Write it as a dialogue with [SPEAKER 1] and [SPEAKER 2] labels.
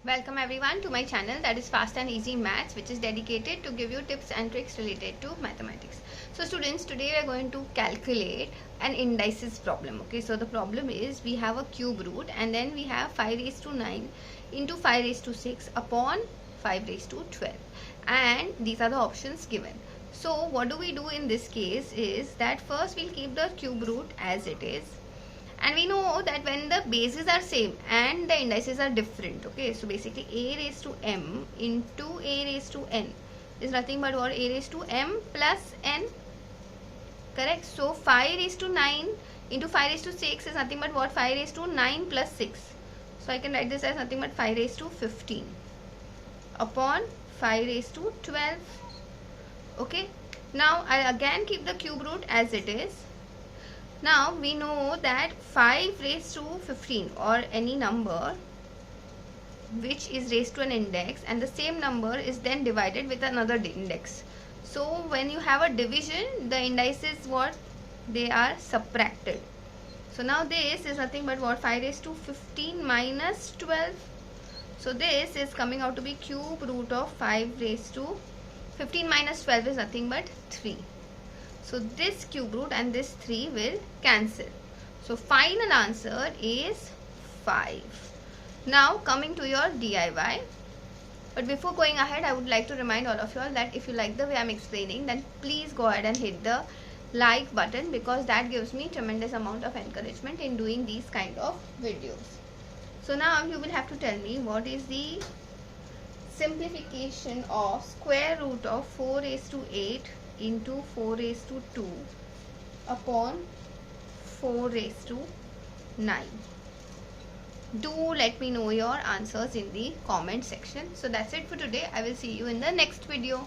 [SPEAKER 1] Welcome everyone to my channel, that is Fast and Easy Maths, which is dedicated to give you tips and tricks related to mathematics. So students, today we are going to calculate an indices problem. Okay, so the problem is we have a cube root and then we have 5 raised to 9 into 5 raised to 6 upon 5 raised to 12, and these are the options given. So what do we do in this case is that first we'll keep the cube root as it is, and we know that when the bases are same and the indices are different, okay, so basically a raised to m into a raised to n is nothing but what? A raised to m plus n, correct? So 5 raised to 9 into 5 raised to 6 is nothing but what? 5 raised to 9 plus 6. So I can write this as nothing but 5 raised to 15 upon 5 raised to 12. Okay, now I'll again keep the cube root as it is. Now we know that 5 raised to 15 or any number which is raised to an index, and the same number is then divided with another index. So when you have a division, the indices what? They are subtracted. So now this is nothing but what? 5 raised to 15 minus 12. So this is coming out to be cube root of 5 raised to 15 minus 12 is nothing but 3. So this cube root and this 3 will cancel. So final answer is 5. Now coming to your DIY. But before going ahead, I would like to remind all of you all that if you like the way I am explaining, then please go ahead and hit the like button, because that gives me tremendous amount of encouragement in doing these kind of videos. So now you will have to tell me what is the simplification of square root of 4 raised to 8 into 4 raised to 2 upon 4 raised to 9. Do let me know your answers in the comment section. So that's it for today. I will see you in the next video.